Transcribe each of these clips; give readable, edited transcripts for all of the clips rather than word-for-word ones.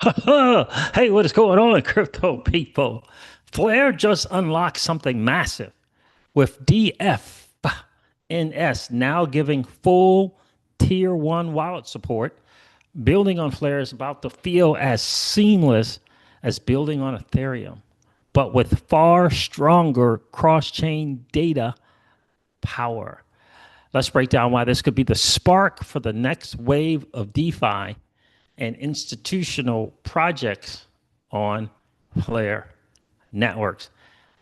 Hey, what is going on, crypto people? Flare just unlocked something massive with DFNS now giving full tier one wallet support. Building on Flare is about to feel as seamless as building on Ethereum, but with far stronger cross-chain data power. Let's break down why this could be the spark for the next wave of DeFi and institutional projects on Flare networks.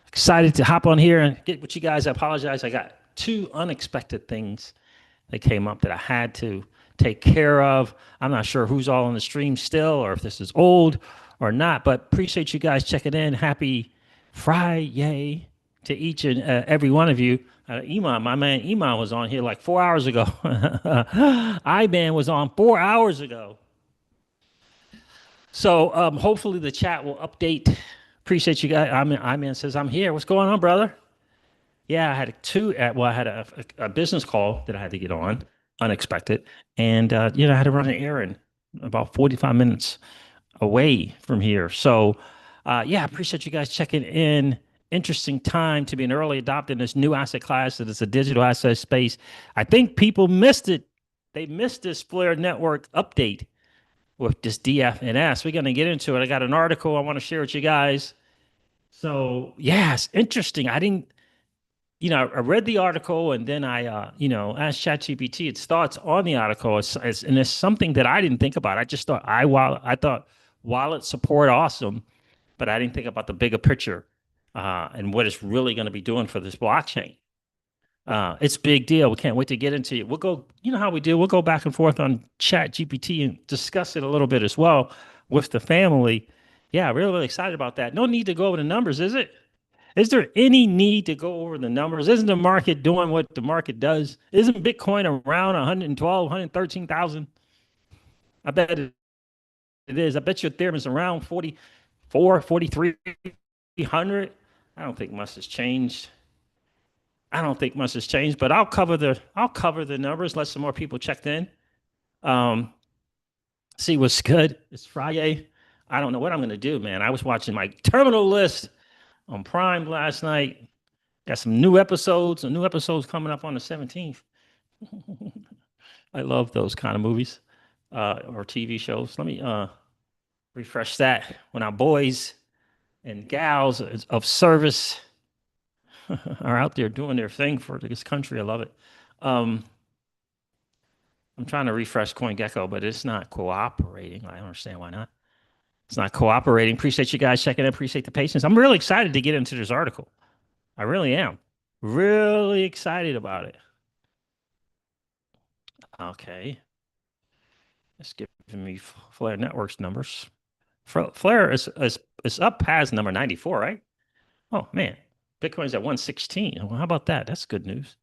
Excited to hop on here and get with you guys. I apologize. I got two unexpected things that came up that I had to take care of. I'm not sure who's all on the stream still or if this is old or not, but appreciate you guys checking in. Happy Friday to each and every one of you. Iman, my man Iman was on here like 4 hours ago. Iban was on 4 hours ago. So hopefully the chat will update. Appreciate you guys. I says I'm here. What's going on, brother? Yeah, I had I had a business call that I had to get on, unexpected, and I had to run an errand about 45 minutes away from here. So yeah, I appreciate you guys checking in. Interesting time to be an early adopter in this new asset class that is a digital asset space. I think people missed it. They missed this Flare Network update with this DFNS. We're going to get into it. I got an article I want to share with you guys. So, yeah, it's interesting. I didn't, I read the article and then I, asked ChatGPT its thoughts on the article. And it's something that I didn't think about. I just thought, I thought wallet support awesome, but I didn't think about the bigger picture and what it's really going to be doing for this blockchain. It's a big deal. We can't wait to get into it. We'll go, you know how we do. We'll go back and forth on Chat GPT and discuss it a little bit as well with the family. Yeah, really, really excited about that. No need to go over the numbers, is it? Is there any need to go over the numbers? Isn't the market doing what the market does? Isn't Bitcoin around 112, 113,000? I bet it is. I bet your Ethereum is around 44, 4,300. I don't think much has changed. I don't think much has changed, but I'll cover the numbers. Let some more people check in. Um, See what's good. It's Friday. I don't know what I'm gonna do, man. I was watching my terminal list on Prime last night. Got some new episodes coming up on the 17th. I love those kind of movies or TV shows. Let me refresh that. When our boys and gals of service are out there doing their thing for this country, I love it. Um, I'm trying to refresh CoinGecko, but it's not cooperating. I don't understand why not. It's not cooperating. Appreciate you guys checking in. Appreciate the patience. I'm really excited to get into this article. I really am. Really excited about it. Okay. It's giving me Flare Networks numbers. Flare is up past number 94, right? Oh, man. Bitcoin's at 116. Well, how about that? That's good news.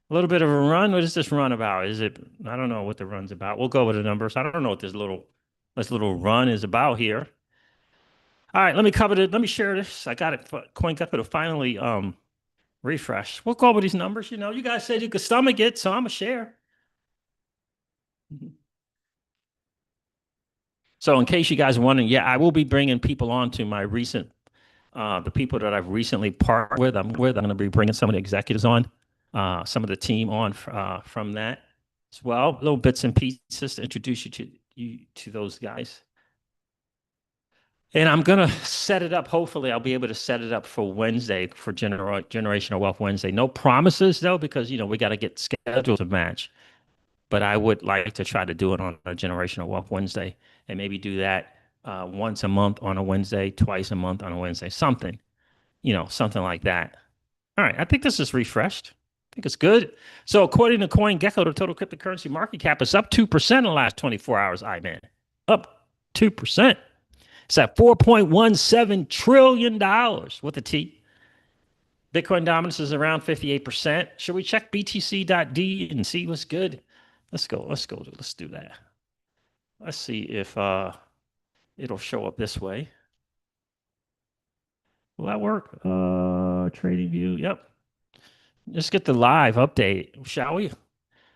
A little bit of a run. What is this run about? Is it? I don't know what the run's about. We'll go with the numbers. I don't know what this little run is about here. All right, let me cover it. Let me share this. I got it. CoinGecko to finally refresh. We'll go over these numbers. You guys said you could stomach it, so I'm gonna share. So, in case you guys are wondering, yeah, I will be bringing people on to my the people that I've recently partnered with. I'm going to be bringing some of the executives on, some of the team on from that as well. Little bits and pieces to introduce you to those guys. And I'm gonna set it up. Hopefully, I'll be able to set it up for Wednesday for Generational Wealth Wednesday. No promises though, because we got to get schedules to match. But I would like to try to do it on a Generational Wealth Wednesday, and maybe do that once a month on a Wednesday, twice a month on a Wednesday, something like that. All right, I think this is refreshed. I think it's good. So according to CoinGecko, the total cryptocurrency market cap is up 2% in the last 24 hours. I man, up 2%. It's at $4.17 trillion with a T. Bitcoin dominance is around 58%. Should we check BTC.D and see what's good? Let's go. Let's do that. Let's see if it'll show up this way. Will that work? Trading view. Yep. Let's get the live update, shall we?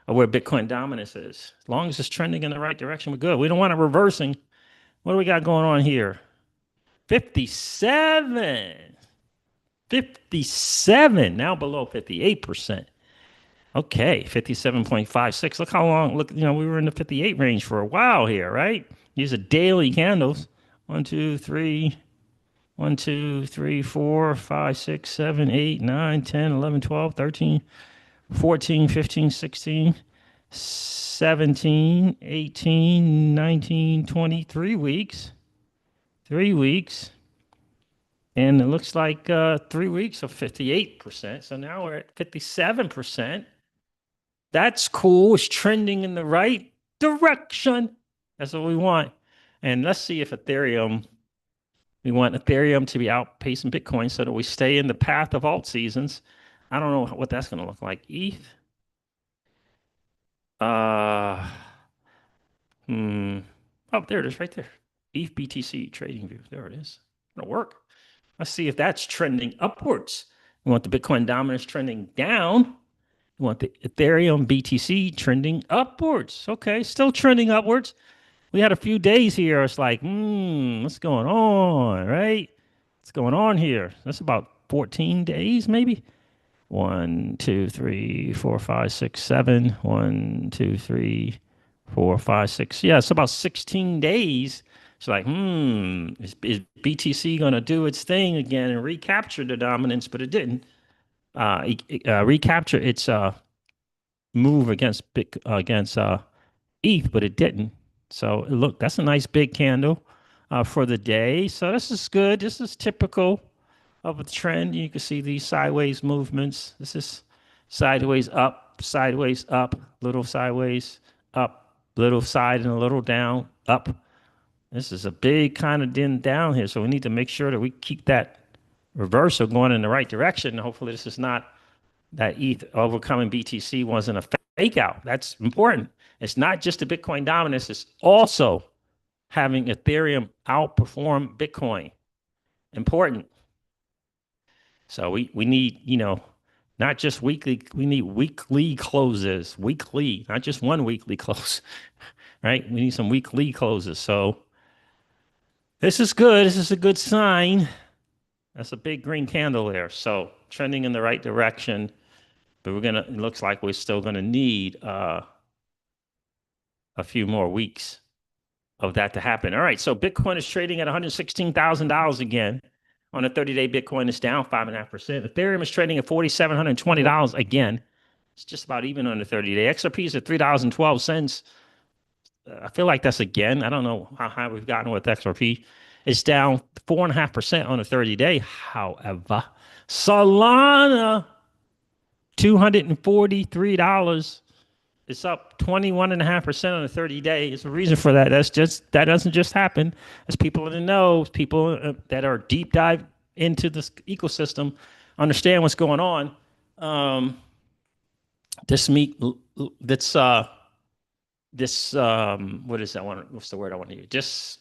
Of where Bitcoin dominance is. As long as it's trending in the right direction, we're good. We don't want it reversing. What do we got going on here? 57. 57. Now below 58%. Okay, 57.56. Look how long. Look, we were in the 58 range for a while here, right? These are daily candles. 1, 2, 3. 1, 2, 3, 4, 5, 6, 7, 8, 9, 10, 11, 12, 13, 14, 15, 16, 17, 18, 19, 20, 3 weeks. 3 weeks. And it looks like 3 weeks of 58%. So now we're at 57%. That's cool. It's trending in the right direction. That's what we want. And let's see if we want Ethereum to be outpacing Bitcoin so that we stay in the path of alt seasons. I don't know what that's going to look like. ETH. Uh, Oh, there it is right there. ETH BTC trading view. There it is. It'll work. Let's see if that's trending upwards. We want the Bitcoin dominance trending down. We want the Ethereum BTC trending upwards. Okay, still trending upwards. We had a few days here. It's like, what's going on, right? What's going on here? That's about 14 days, maybe. 1, 2, 3, 4, 5, 6, 7. 1, 2, 3, 4, 5, 6. Yeah, it's about 16 days. It's like, is BTC going to do its thing again and recapture the dominance? But it didn't. Recapture its move against ETH, but it didn't. So look, that's a nice big candle for the day. So this is good. This is typical of a trend. You can see these sideways movements. This is sideways, little sideways, up, little side and a little down, up. This is a big kind of down here. So we need to make sure that we keep that reversal going in the right direction. Hopefully this is not that ETH overcoming BTC wasn't a fake out. That's important. It's not just the Bitcoin dominance, it's also having Ethereum outperform Bitcoin. Important. So we need, not just weekly, we need weekly closes, weekly, not just one weekly close, right? We need some weekly closes. So this is good. This is a good sign. That's a big green candle there. So trending in the right direction. But it looks like we're still gonna need a few more weeks of that to happen. All right, so Bitcoin is trading at $116,000 again. On a 30-day, Bitcoin is down 5.5%. Ethereum is trading at $4,720 again. It's just about even on the 30-day. XRP is at $3.12. I feel like that's again. I don't know how high we've gotten with XRP. It's down 4.5% on a 30-day. However, Solana $243. It's up 21.5% on a 30-day. There's a reason for that. That doesn't just happen. As people in the know, people that are deep dive into this ecosystem, understand what's going on. This meet that's this what is that one? What's the word I want to use? Just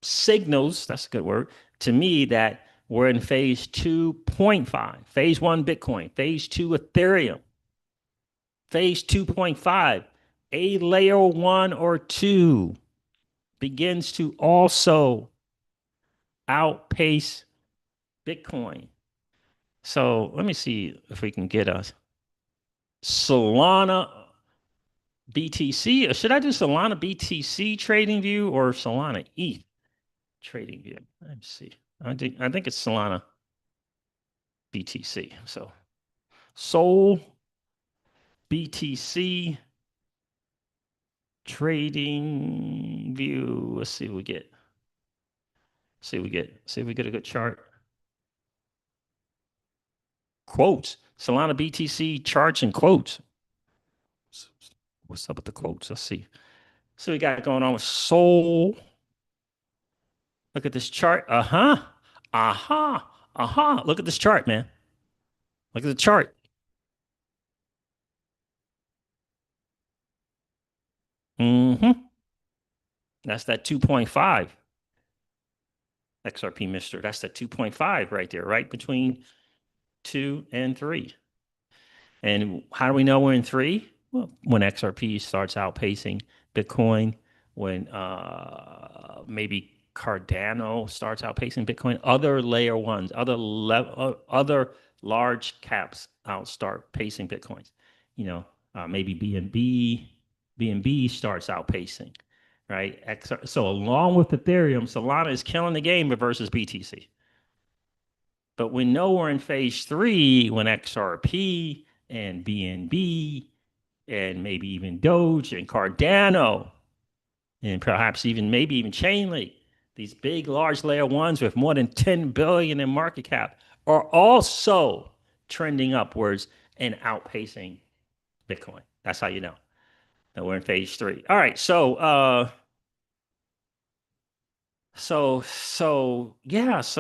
signals. That's a good word to me that we're in phase 2.5. Phase 1 Bitcoin. Phase 2 Ethereum. Phase 2.5, a layer 1 or 2 begins to also outpace Bitcoin. So let me see if we can get a Solana BTC. Or should I do Solana BTC trading view or Solana ETH trading view? Let me see. I think it's Solana BTC. So Sol BTC trading view. Let's see what we get. See if we get a good chart. Quotes. Solana BTC charts and quotes. What's up with the quotes? Let's see. So we got going on with Sol. Look at this chart. Uh-huh. Uh-huh. Uh-huh. Look at this chart, man. Look at the chart. Mm-hmm. That's that 2.5. XRP Mister. That's that 2.5 right there, right between 2 and 3. And how do we know we're in 3? Well, when XRP starts outpacing Bitcoin, when maybe Cardano starts outpacing Bitcoin. Other layer ones, other large caps start pacing Bitcoins. You know, maybe BNB starts outpacing, right? So along with Ethereum, Solana is killing the game versus BTC. But we know we're in phase three when XRP and BNB and maybe even Doge and Cardano and perhaps maybe even Chainlink, these big, large layer ones with more than 10 billion in market cap are also trending upwards and outpacing Bitcoin. That's how you know that we're in phase three. All right, so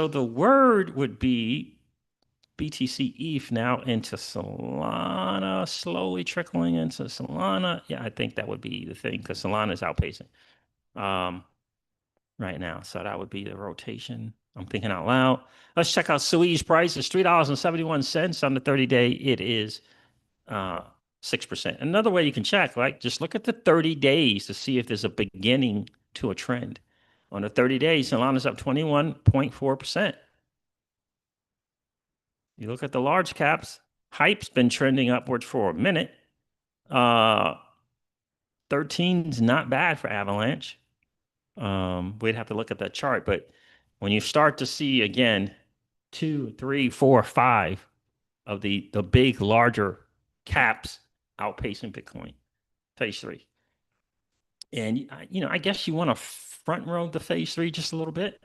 the word would be BTC ETH now into Solana, slowly trickling into Solana. Yeah, I think that would be the thing because Solana is outpacing right now. So that would be the rotation. I'm thinking out loud. Let's check out Sui's price. It's $3.71 on the 30-day. It is 6%. Another way you can check, right? Just look at the 30 days to see if there's a beginning to a trend. On the 30 days, Solana's up 21.4%. You look at the large caps, hype's been trending upwards for a minute. 13 is not bad for Avalanche. We'd have to look at that chart, but when you start to see again 2, 3, 4, 5 of the big larger caps outpacing Bitcoin, phase three, and I guess you want to front row the phase three just a little bit,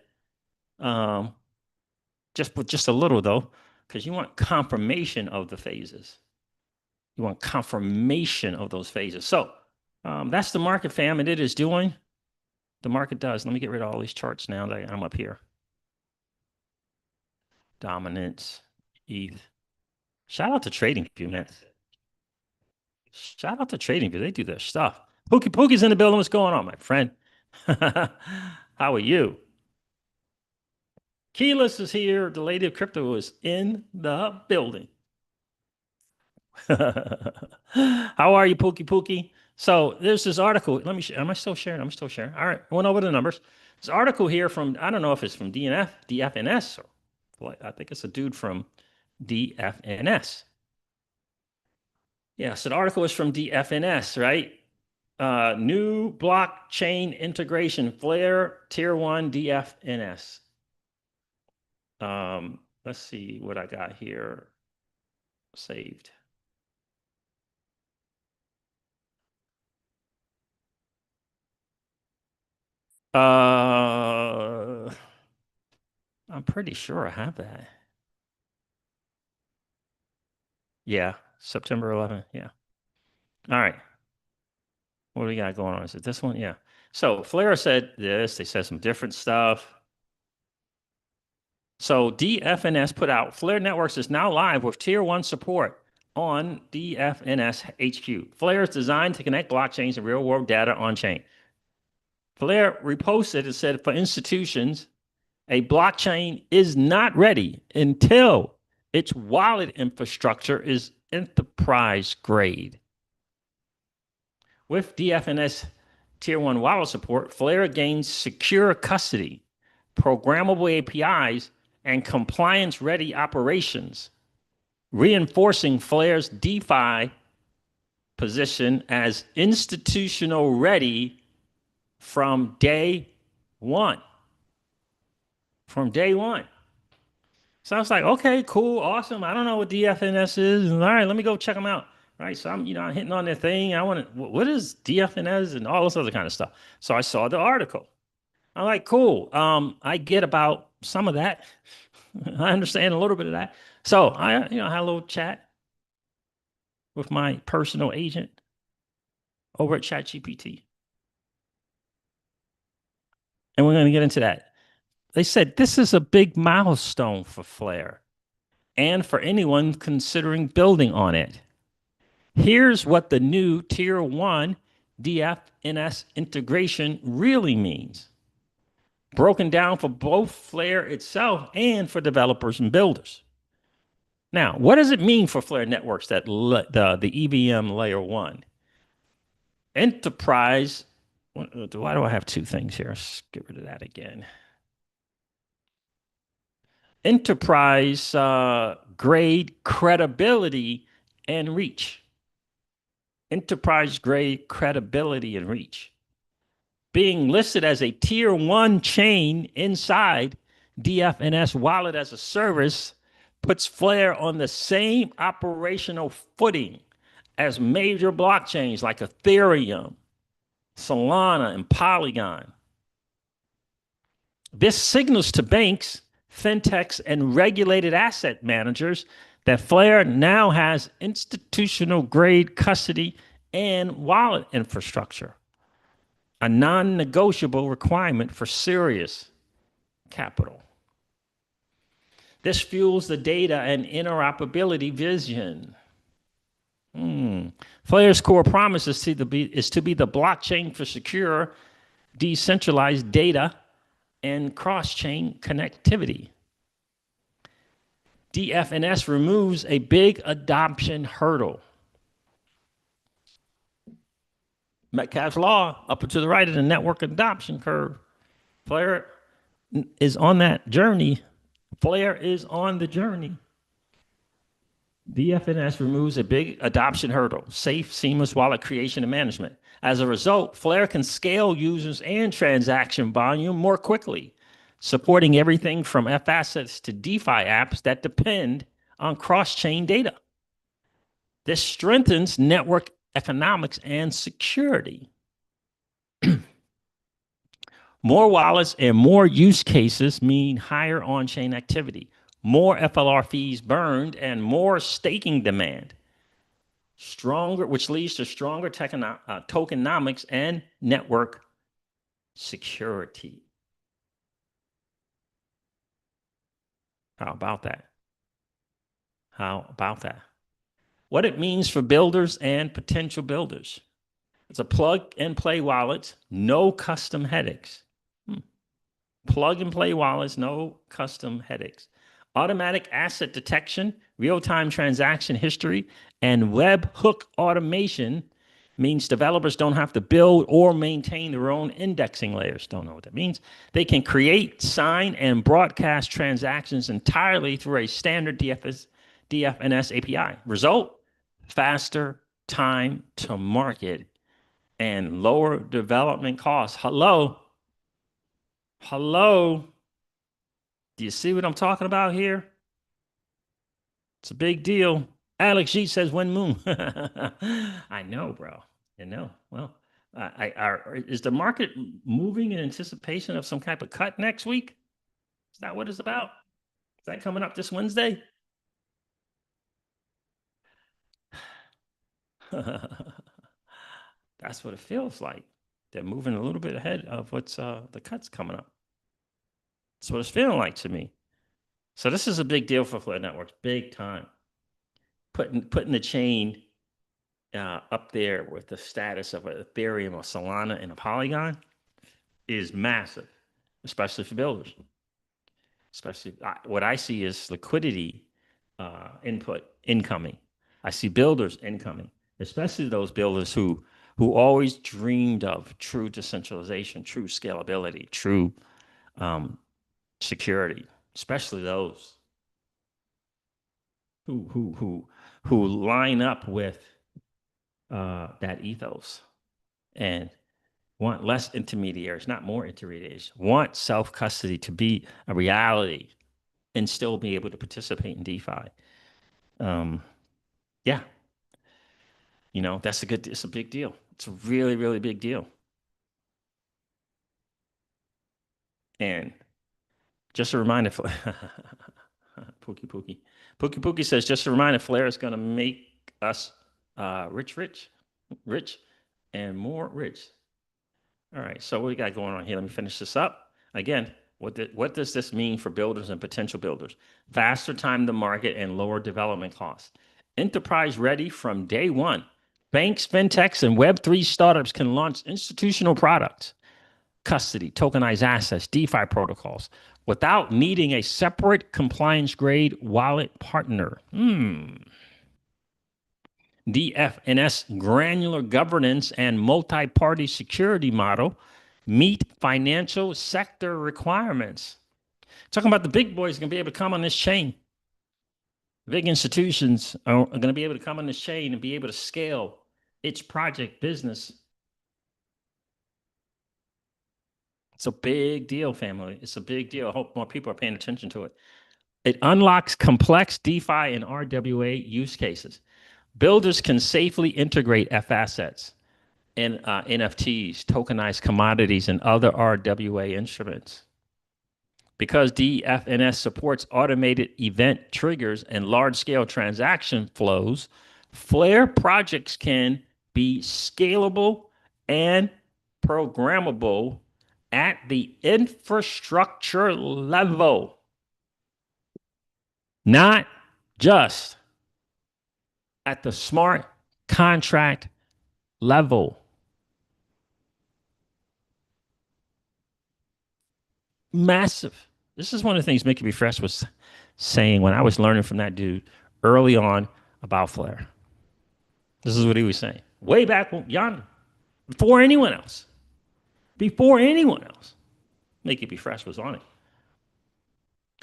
just a little though, because you want confirmation of the phases. You want confirmation of those phases. So that's the market, fam, and it is doing. The market does. Let me get rid of all these charts now that I'm up here. Dominance, ETH. Shout out to TradingView, man. Shout out to TradingView. They do their stuff. Pookie's in the building. What's going on, my friend? How are you? Keyless is here. The lady of crypto is in the building. How are you, Pookie? So there's this article. Am I still sharing? I'm still sharing. All right. I went over the numbers. This article here from, I don't know if it's from DFNS, or I think it's a dude from DFNS. Yeah, so the article is from DFNS, right? New blockchain integration, Flare Tier-1 DFNS. Let's see what I got here saved. I'm pretty sure I have that. Yeah, September 11th. Yeah. All right. What do we got going on? Is it this one? Yeah. So Flare said this. They said some different stuff. So DFNS put out Flare Networks is now live with Tier-1 support on DFNS HQ. Flare is designed to connect blockchains and real-world data on-chain. Flare reposted and said for institutions, a blockchain is not ready until its wallet infrastructure is enterprise grade. With DFNS Tier-1 wallet support, Flare gains secure custody, programmable APIs, and compliance-ready operations, reinforcing Flare's DeFi position as institutional ready from day one. From day one. So I was like, okay, cool, awesome. I don't know what DFNS is. All right, let me go check them out. Right. So I'm hitting on their thing. I want to, what is DFNS and all this other kind of stuff. So I saw the article. I'm like, cool. I get about some of that. I understand a little bit of that. So I had a little chat with my personal agent over at ChatGPT. And we're going to get into that. They said this is a big milestone for Flare and for anyone considering building on it. Here's what the new Tier-1 DFNS integration really means, broken down for both Flare itself and for developers and builders. Now, what does it mean for Flare networks that the EVM layer 1? Enterprise Why do I have two things here? Let's get rid of that again. Enterprise grade credibility and reach. Enterprise grade credibility and reach. Being listed as a tier 1 chain inside DFNS wallet as a service puts Flare on the same operational footing as major blockchains like Ethereum, Solana, and Polygon. This signals to banks, fintechs, and regulated asset managers that Flare now has institutional grade custody and wallet infrastructure, a non-negotiable requirement for serious capital. This fuels the data and interoperability vision. Flare's core promise is to be the blockchain for secure, decentralized data and cross-chain connectivity. DFNS removes a big adoption hurdle. Metcalfe's law, up and to the right of the network adoption curve. Flare is on that journey. Flare is on the journey. DFNS removes a big adoption hurdle, safe, seamless wallet creation and management. As a result, Flare can scale users and transaction volume more quickly, supporting everything from FAssets to DeFi apps that depend on cross-chain data. This strengthens network economics and security. More wallets and more use cases mean higher on-chain activity, more FLR fees burned, and more staking demand. Which leads to stronger tokenomics and network security. How about that? How about that? What it means for builders and potential builders. It's a plug and play wallet, no custom headaches. Plug and play wallets, no custom headaches. Automatic asset detection, real-time transaction history, and webhook automation means developers don't have to build or maintain their own indexing layers. Don't know what that means. They can create, sign, and broadcast transactions entirely through a standard DFNS API. Result, faster time to market and lower development costs. Hello? Do you see what I'm talking about here? It's a big deal. Alex G says, when moon? I know, bro. You know. Well, is the market moving in anticipation of some type of cut next week? Is that what it's about? Is that coming up this Wednesday? That's what it feels like. They're moving a little bit ahead of what's the cuts coming up. That's what it's feeling like to me. So this is a big deal for Flare Networks, big time. Putting the chain up there with the status of an Ethereum or Solana and a Polygon is massive, especially for builders. Especially what I see is liquidity input incoming. I see builders incoming, especially those builders who always dreamed of true decentralization, true scalability, true security, especially those who line up with that ethos and want less intermediaries, not more intermediaries, want self-custody to be a reality and still be able to participate in DeFi. Yeah. You know, it's a big deal. It's a really, really big deal. And just a reminder, Pookie says, just a reminder, Flare is going to make us rich, and more rich. All right, so what we got going on here? Let me finish this up. Again, what does this mean for builders and potential builders? Faster time to market and lower development costs. Enterprise ready from day one. Banks, fintechs, and Web3 startups can launch institutional products, custody, tokenized assets, DeFi protocols, without needing a separate compliance-grade wallet partner. DFNS granular governance and multi-party security model meet financial sector requirements. Talking about the big boys going to be able to come on this chain. Big institutions are going to be able to come on this chain and be able to scale its project business. It's a big deal, family. It's a big deal. I hope more people are paying attention to it. It unlocks complex DeFi and RWA use cases. Builders can safely integrate FAssets and NFTs, tokenized commodities, and other RWA instruments. Because DFNS supports automated event triggers and large-scale transaction flows, Flare projects can be scalable and programmable at the infrastructure level, not just at the smart contract level. Massive. This is one of the things Mickey B. Fresh was saying when I was learning from that dude early on about Flare. This is what he was saying. Way back yonder, before anyone else. Before anyone else. Mickey B. Fresh was on it.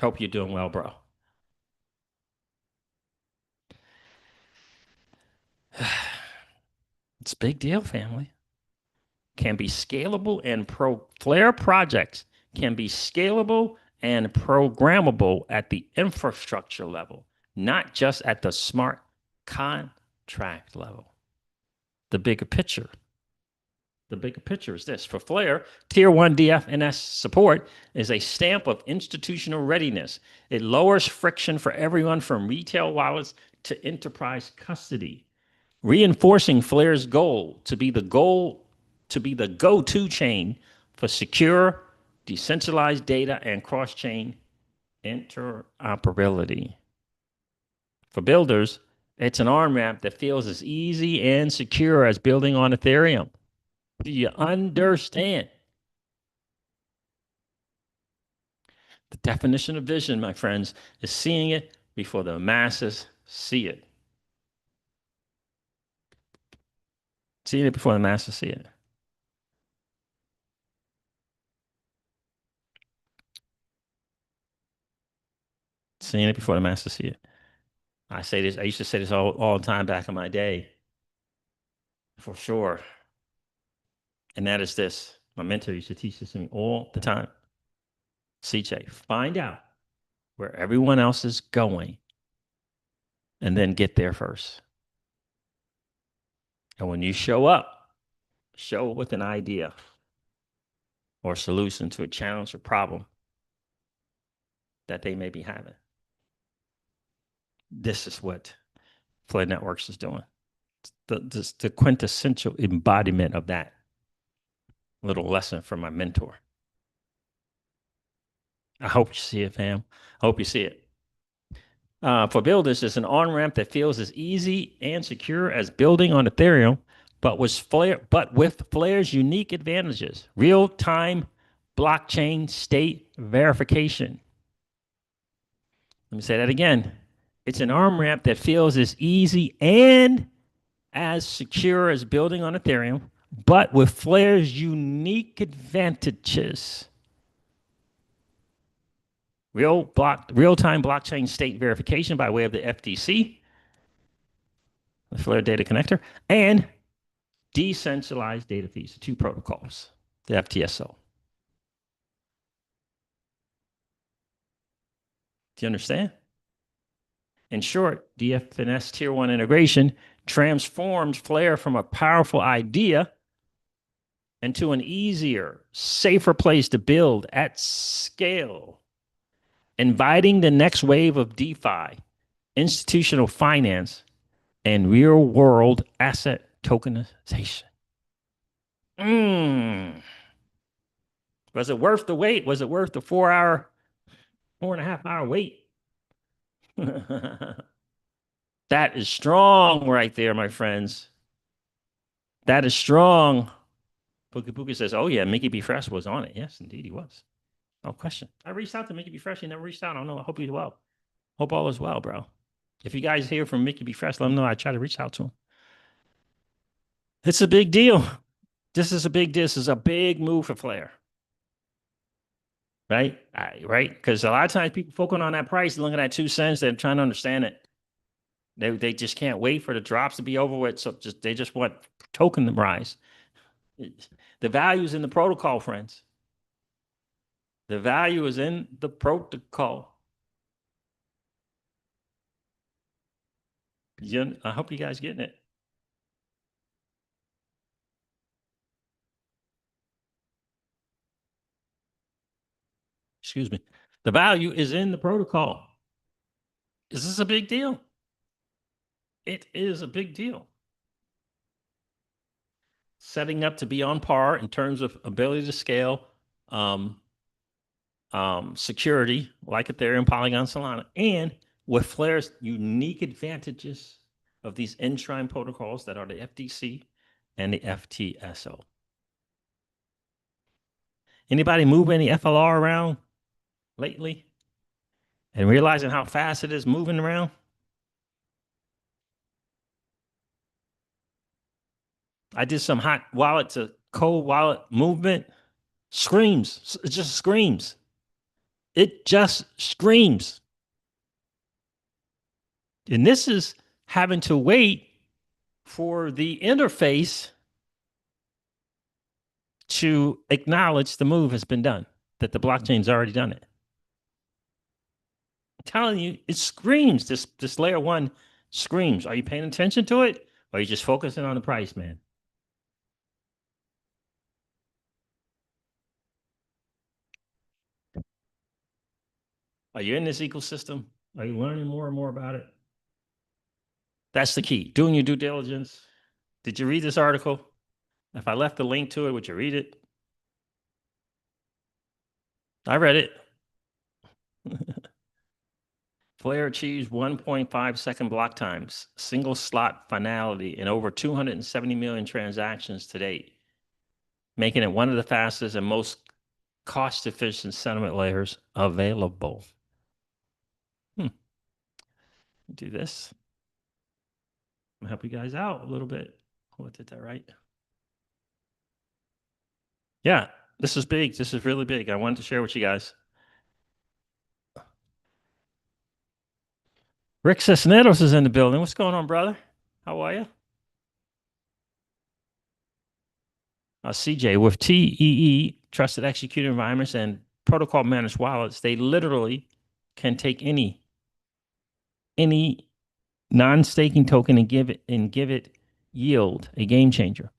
Hope you're doing well, bro. It's a big deal, family. Can be scalable and Flare projects can be scalable and programmable at the infrastructure level, not just at the smart contract level. The bigger picture. The bigger picture is this. For Flare, Tier 1 DFNS support is a stamp of institutional readiness. It lowers friction for everyone from retail wallets to enterprise custody, reinforcing Flare's goal to be the go-to chain for secure, decentralized data and cross-chain interoperability. For builders, it's an on-ramp that feels as easy and secure as building on Ethereum. Do you understand? The definition of vision, my friends, is seeing it before the masses see it. Seeing it before the masses see it. Seeing it before the masses see it. I say this, I used to say this all the time back in my day. For sure. And that is this. My mentor used to teach this to me all the time. CJ, find out where everyone else is going and then get there first. And when you show up, show with an idea or solution to a challenge or problem that they may be having. This is what Flare Networks is doing. The quintessential embodiment of that little lesson from my mentor. I hope you see it, fam. I hope you see it. For builders, it's an on-ramp that feels as easy and secure as building on Ethereum, but with Flare's unique advantages: real-time blockchain state verification. Let me say that again. It's an on-ramp that feels as easy and as secure as building on Ethereum, but with Flare's unique advantages: real-time blockchain state verification by way of the FTC, the Flare Data Connector, and decentralized data feeds, the two protocols, the FTSO. Do you understand? In short, Dfns Tier-1 integration transforms Flare from a powerful idea into an easier, safer place to build at scale, inviting the next wave of DeFi, institutional finance, and real-world asset tokenization. Was it worth the wait? Was it worth the 4.5 hour wait? That is strong right there, my friends. That is strong. Pookie Pookie says, oh yeah, Mickey B. Fresh was on it. Yes, indeed he was. No question. I reached out to Mickey B. Fresh. He never reached out. I don't know. I hope he's well. Hope all is well, bro. If you guys hear from Mickey B. Fresh, let him know I try to reach out to him. It's a big deal. This is a big move for Flare, right? Right? Because a lot of times people focus on that price, looking at 2 cents, they're trying to understand it. They just can't wait for the drops to be over with. So they just want token to rise. The value is in the protocol, friends. The value is in the protocol. I hope you guys getting it. Excuse me. The value is in the protocol. Is this a big deal? It is a big deal. Setting up to be on par in terms of ability to scale, um, security, like Ethereum, Polygon, Solana, and with Flare's unique advantages of these enshrine protocols that are the FDC and the FTSO. Anybody move any FLR around lately and realizing how fast it is moving around? I did some hot wallet to cold wallet movement. Screams. It just screams. It just screams. And this is having to wait for the interface to acknowledge the move has been done, that the blockchain's already done it. I'm telling you, it screams. This layer one screams. Are you paying attention to it? Or are you just focusing on the price, man? Are you in this ecosystem? Are you learning more and more about it? That's the key. Doing your due diligence. Did you read this article? If I left the link to it, would you read it? I read it. Flare achieves 1.5-second block times, single slot finality in over 270 million transactions to date, making it one of the fastest and most cost-efficient settlement layers available. Do this. I'm gonna help you guys out a little bit. Oh, I did that right. Yeah, this is big. This is really big. I wanted to share with you guys. Rick Cisneros is in the building. What's going on, brother? How are you? CJ, with TEE, Trusted Executed Environments, and Protocol Managed Wallets, they literally can take any non-staking token and give it yield, a game changer.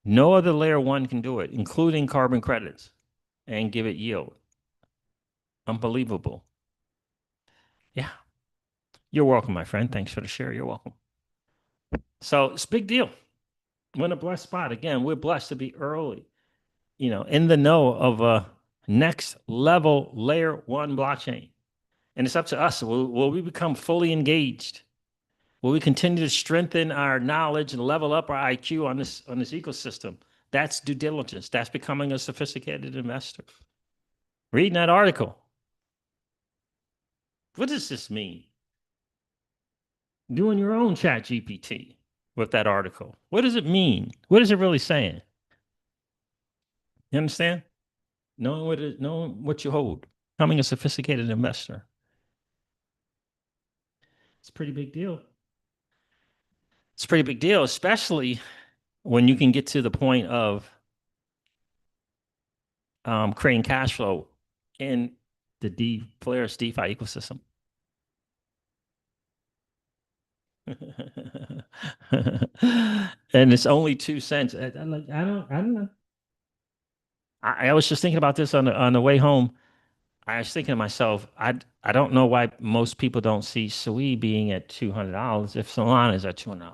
No other layer one can do it, including carbon credits, and give it yield. Unbelievable. Yeah. You're welcome, my friend. Thanks for the share. You're welcome. So it's a big deal. We're in a blessed spot. Again, we're blessed to be early, in the know of a next level layer one blockchain. And it's up to us. Will we become fully engaged? Will we continue to strengthen our knowledge and level up our IQ on this ecosystem? That's due diligence. That's becoming a sophisticated investor. Reading that article. What does this mean? Doing your own chat GPT with that article. What does it mean? What is it really saying? You understand? Knowing what you hold, becoming a sophisticated investor. It's a pretty big deal. It's a pretty big deal, especially when you can get to the point of creating cash flow in the Polaris DeFi ecosystem. And it's only 2 cents. I don't know. I was just thinking about this on the way home. I was thinking to myself, I don't know why most people don't see Sui being at $200 if Solana is at $200.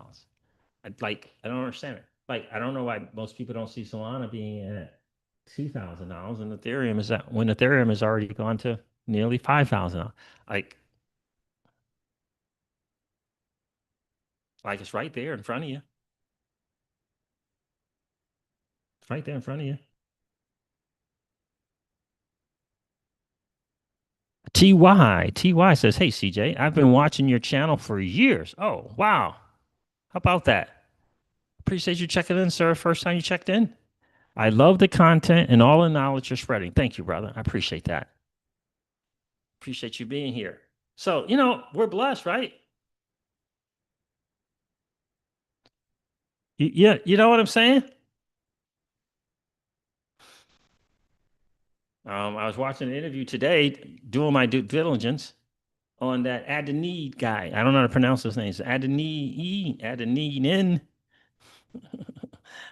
I don't understand it. I don't know why most people don't see Solana being at $2,000 and Ethereum is at when Ethereum has already gone to nearly $5,000. Like, it's right there in front of you. It's right there in front of you. TY says, "Hey CJ, I've been watching your channel for years. Oh, wow. How about that? Appreciate you checking in, sir. First time you checked in. I love the content and all the knowledge you're spreading. Thank you, brother. I appreciate that. Appreciate you being here. So, we're blessed, right? Yeah, you know what I'm saying? I was watching an interview today, doing my due diligence on that Adonai guy. I don't know how to pronounce his name. It's Adonai.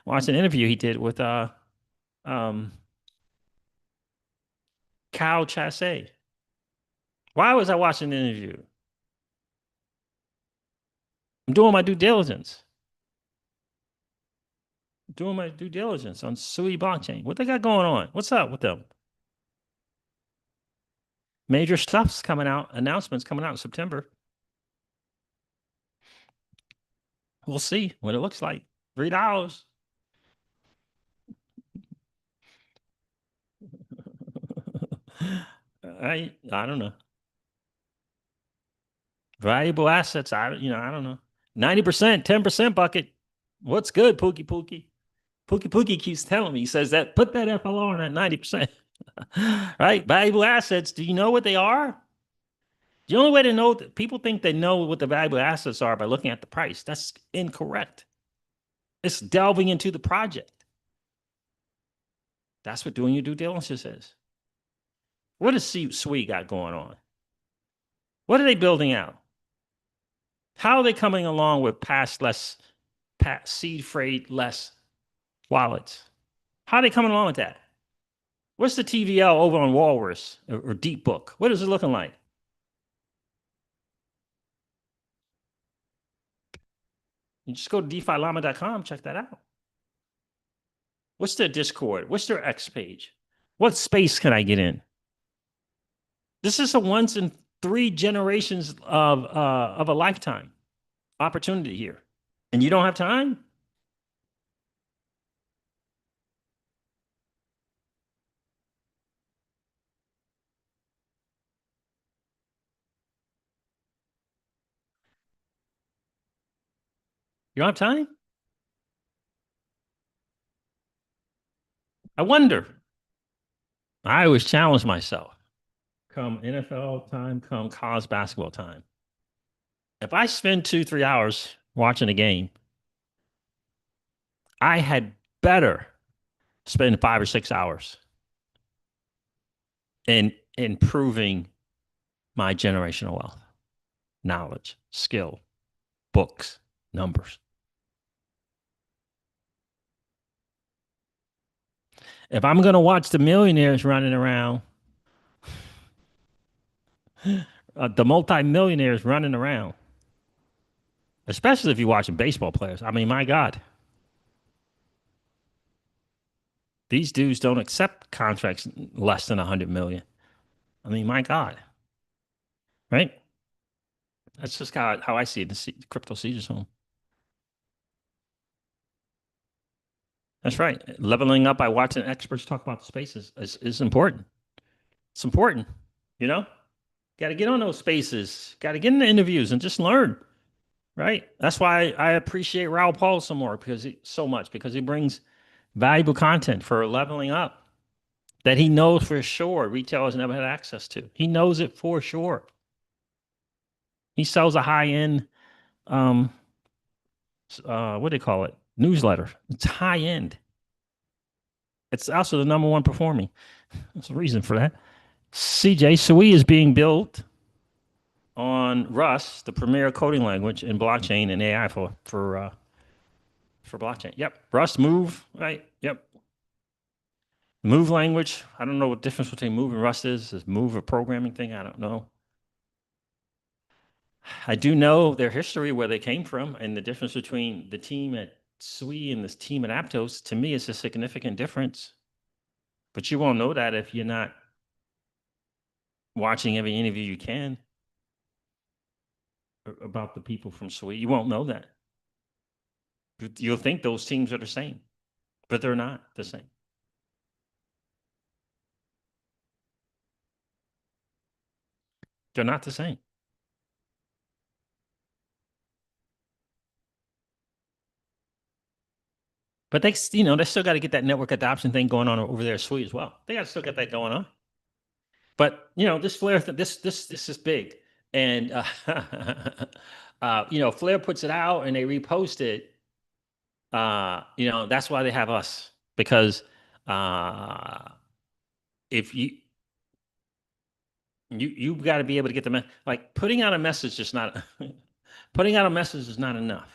Watched an interview he did with um Kyle Chasse. Why was I watching the interview? I'm doing my due diligence. Doing my due diligence on Sui blockchain. What they got going on? What's up with them? Major stuff's coming out, announcements coming out in September. We'll see what it looks like. $3. I don't know. Valuable assets. I don't know. 90%, 10% bucket. What's good, Pookie Pookie? Pookie Pookie keeps telling me, he says that put that FLR on at 90%. Right? Valuable assets. Do you know what they are? The only way to know that people think they know what the valuable assets are by looking at the price. That's incorrect. It's delving into the project. That's what doing your due diligence is. What does Sui got going on? What are they building out? How are they coming along with seed freight less wallets? How are they coming along with that? What's the TVL over on Walrus or Deep Book? What is it looking like? You just go to DeFiLlama.com, check that out. What's their Discord? What's their X page? What space can I get in? This is a once in 3 generations of a lifetime opportunity here. And you don't have time? You don't have time? I wonder. I always challenge myself. Come NFL time, come college basketball time. If I spend 2, 3 hours watching a game, I had better spend 5 or 6 hours in improving my generational wealth, knowledge, skill, books, numbers. If I'm going to watch the millionaires running around, the multimillionaires running around, especially if you're watching baseball players, I mean, my God, these dudes don't accept contracts less than 100 million. I mean, my God, right? That's just how I see it. The crypto Caesar's home. That's right. Leveling up by watching experts talk about the spaces is important. It's important, you know? Got to get on those spaces. Got to get in the interviews and just learn, right? That's why I appreciate Raul Paul so more so much because he brings valuable content for leveling up that he knows for sure retailers never had access to. He knows it for sure. He sells a high end, what do they call it? Newsletter. It's high end. It's also the number 1 performing. There's a reason for that. CJ Sui is being built on Rust, the premier coding language in blockchain and AI for blockchain. Yep, Rust, Move, right? Yep, Move language. I don't know what the difference between Move and Rust is. Is Move a programming thing? I don't know. I do know their history, where they came from, and the difference between the team at Sui and this team at Aptos. To me, is a significant difference. But you won't know that if you're not watching every interview you can about the people from Sui. You won't know that. You'll think those teams are the same, but they're not the same. They're not the same. But they, they still got to get that network adoption thing going on over there at Sweet as well. They got to still get that going on. But this Flare, this is big, and Flare puts it out and they repost it. That's why they have us, because if you got to be able to get the like putting out a message is not putting out a message is not enough.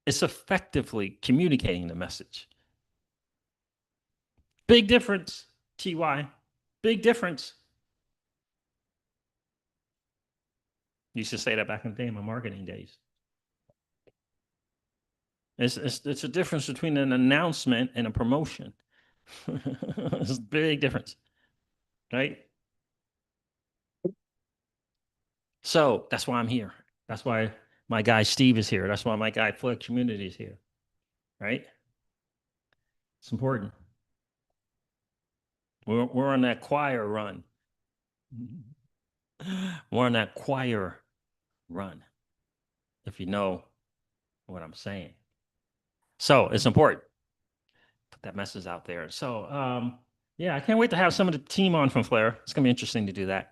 It's effectively communicating the message. Big difference, TY. Big difference. Used to say that back in the day in my marketing days. It's a difference between an announcement and a promotion. It's a big difference, right? So that's why I'm here. That's why my guy Steve is here. That's why my guy Flare Community is here, right? It's important. We're on that choir run. We're on that choir run, if you know what I'm saying. So it's important. Put that message out there. So yeah, I can't wait to have some of the team on from Flare. It's gonna be interesting to do that.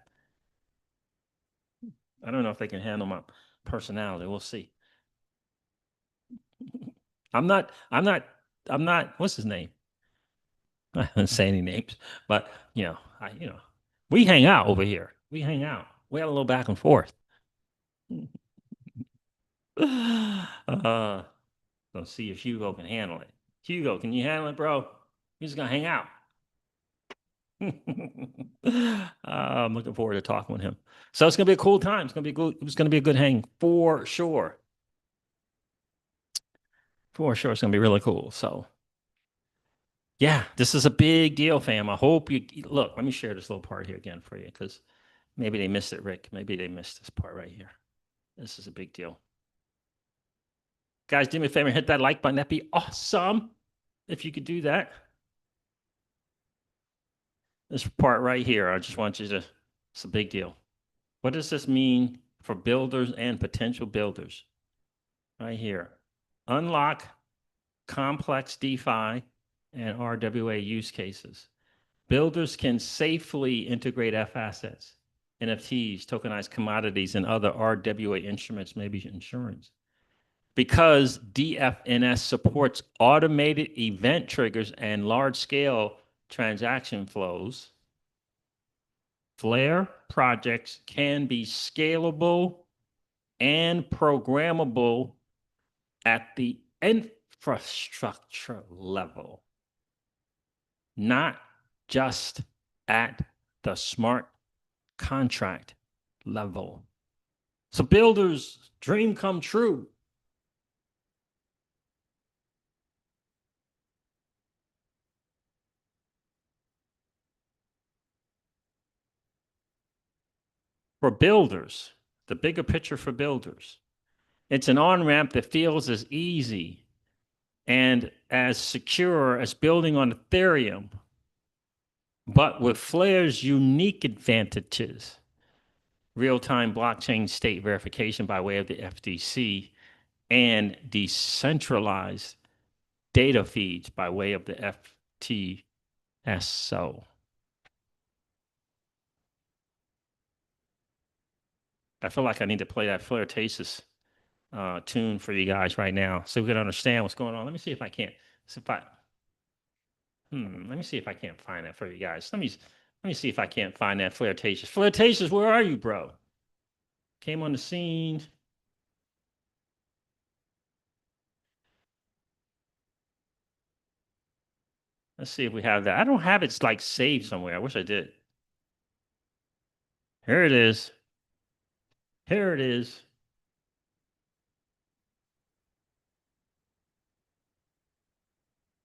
I don't know if they can handle my personality. We'll see. I'm not, what's his name? I don't say any names, but we hang out over here. We hang out. We have a little back and forth. Let's see if Hugo can handle it. Hugo, can you handle it, bro? He's just gonna hang out. I'm looking forward to talking with him. So it's gonna be a cool time. It's gonna be good. It's gonna be a good hang for sure. For sure, it's gonna be really cool. So yeah, this is a big deal, fam. I hope you look. Let me share this little part here again for you, because maybe they missed it, Rick. Maybe they missed this part right here. This is a big deal. Guys, do me a favor, hit that like button. That'd be awesome if you could do that. This part right here, I just want you to, it's a big deal. What does this mean for builders and potential builders? Right here. Unlock complex DeFi and RWA use cases. Builders can safely integrate FAssets, NFTs, tokenized commodities, and other RWA instruments, maybe insurance. Because DFNS supports automated event triggers and large-scale transaction flows, Flare projects can be scalable and programmable at the infrastructure level, not just at the smart contract level. So builders' dream come true. For builders, the bigger picture for builders, it's an on-ramp that feels as easy and as secure as building on Ethereum, but with Flare's unique advantages: real-time blockchain state verification by way of the FDC and decentralized data feeds by way of the FTSO. I feel like I need to play that Flirtatious tune for you guys right now so we can understand what's going on. Let me see if I can't. Let me see if I can't find that for you guys. Let me see if I can't find that Flirtatious. Flirtatious, where are you, bro? Came on the scene. Let's see if we have that. I don't have it like saved somewhere. I wish I did. Here it is. Here it is.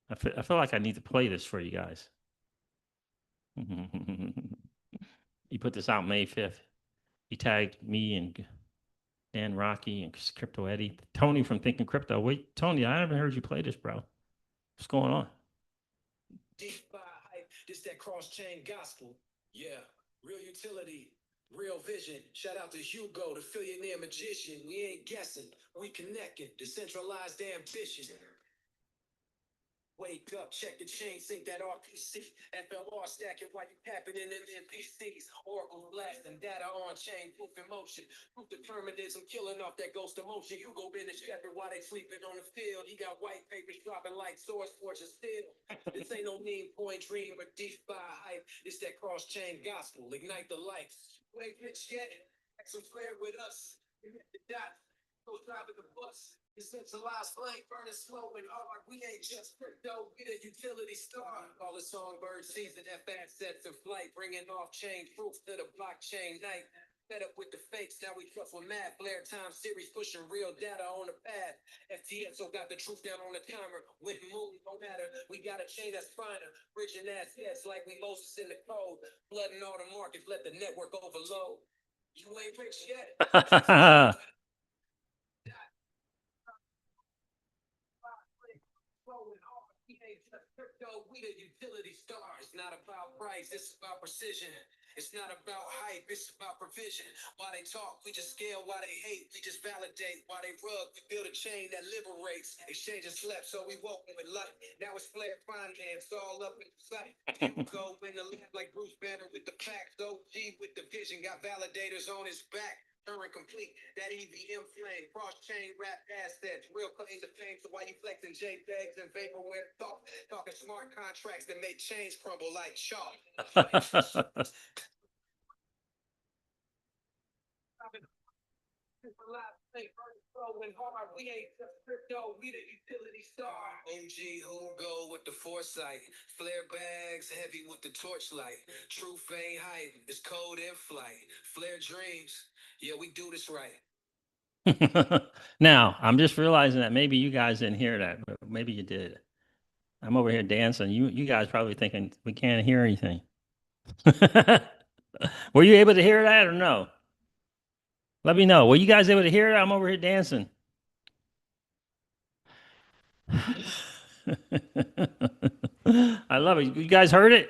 I feel like I need to play this for you guys. He put this out May 5th. He tagged me and Dan Rocky and Crypto Eddie. Tony from Thinking Crypto. Wait, Tony, I haven't heard you play this, bro. What's going on? DeFi hype, this that cross-chain gospel. Yeah, real utility, real vision. Shout out to Hugo, the billionaire magician. We ain't guessing, we connecting. Decentralized ambition. Wake up, check the chain, sync that RPC. FLR stacking while you tapping in NPCs. Oracle blasting, data on chain, proof in motion. Proof determinism, killing off that ghost emotion. You go in the shepherd while they sleeping on the field. He got white papers dropping like source fortune steel. This ain't no meme point dream or DeFi hype. It's that cross chain gospel. Ignite the lights. You ain't rich yet? Have some flair with us. You hit the dot. Go driving the bus. Decentralized flame burning slow and hard. We ain't just crypto, we the utility star. All the songbird season, FAssets in flight, bringing off chain proof to the blockchain night. Fed up with the fakes, now we trust with math. Blair time series pushing real data on the path. FTSO got the truth down on the timer. With moon, no matter. We got a chain that's finer. Bridging assets like we Moses in the code. Flooding all the markets, let the network overload. You ain't rich yet. We the utility stars. Not about price, it's about precision. It's not about hype, it's about provision. While they talk, we just scale. While they hate, we just validate. While they rug, we build a chain that liberates. Exchanges slept, so we woke with light. Now it's flare finance, all up in sight. You go in the lab like Bruce Banner with the facts. OG with the vision, got validators on his back. Current complete, that EVM flame, cross-chain rap assets, real claim to fame. So why you flexing JPEGs and vaporware talking smart contracts that make chains crumble like chalk? We ain't just crypto, we the utility star. OG who go with the foresight, flare bags heavy with the torchlight. Truth ain't hype, it's code in flight. Flare dreams, yeah, we do this right. Now, I'm just realizing that maybe you guys didn't hear that, but maybe you did. I'm over here dancing. You guys probably thinking we can't hear anything. Were you able to hear that or no? Let me know. Were you guys able to hear it? I'm over here dancing. I love it. You guys heard it?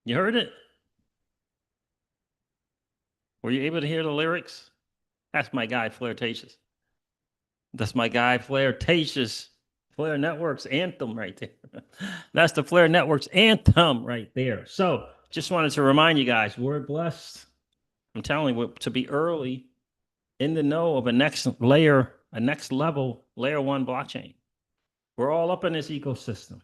You heard it? Were you able to hear the lyrics? That's my guy, Flirtatious. That's my guy, Flirtatious. Flare Networks anthem right there. That's the Flare Networks anthem right there. So just wanted to remind you guys, we're blessed. I'm telling you, to be early in the know of a next layer, a next level layer one blockchain. We're all up in this ecosystem.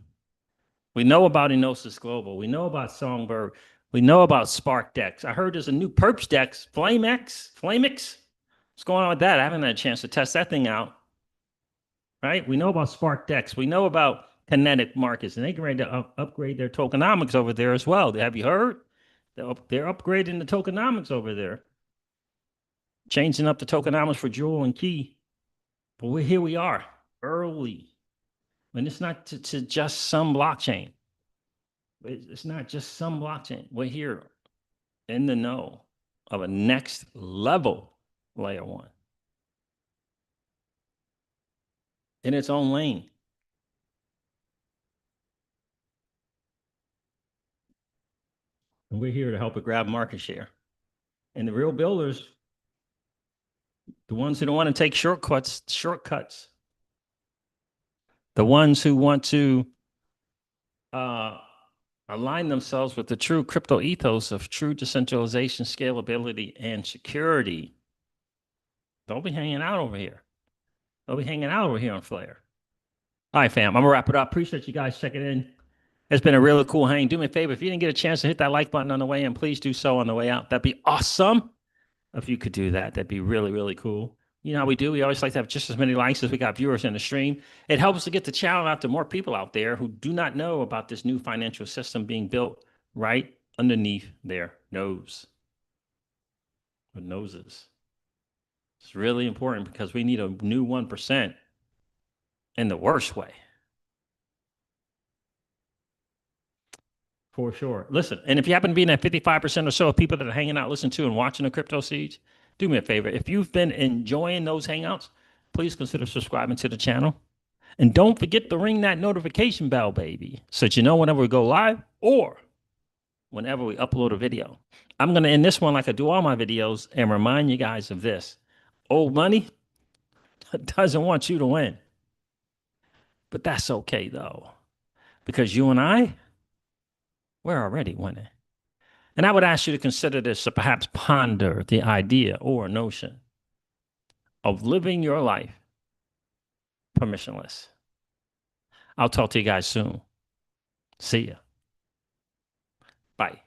We know about Enosis Global. We know about Songbird. We know about Spark Dex. I heard there's a new Perps Dex, FlameX. What's going on with that? I haven't had a chance to test that thing out. Right? We know about Spark Dex. We know about Kinetic Markets, and they can ready to upgrade their tokenomics over there as well. Have you heard? They're upgrading the tokenomics over there, changing up the tokenomics for Jewel and Key. But here we are, early. And it's not to just some blockchain. It's not just some blockchain. We're here in the know of a next level layer one in its own lane. And we're here to help it grab market share. And the real builders, the ones who don't want to take shortcuts, the ones who want to align themselves with the true crypto ethos of true decentralization, scalability, and security. Don't be hanging out over here. Don't be hanging out over here on Flare. All right, fam. I'm going to wrap it up. Appreciate you guys checking in. It's been a really cool hang. Do me a favor. If you didn't get a chance to hit that like button on the way in, please do so on the way out. That'd be awesome. If you could do that, that'd be really, really cool. You know how we do? We always like to have just as many likes as we got viewers in the stream. It helps to get the channel out to more people out there who do not know about this new financial system being built right underneath their nose. Or noses. It's really important because we need a new 1% in the worst way. For sure. Listen, and if you happen to be in that 55% or so of people that are hanging out, listening to and watching the Crypto Siege, do me a favor. If you've been enjoying those hangouts, please consider subscribing to the channel. And don't forget to ring that notification bell, baby, so that you know whenever we go live or whenever we upload a video. I'm going to end this one like I do all my videos and remind you guys of this. Old money doesn't want you to win. But that's okay though, because you and we're already winning. And I would ask you to consider this, or perhaps ponder the idea or notion of living your life permissionless. I'll talk to you guys soon. See ya. Bye.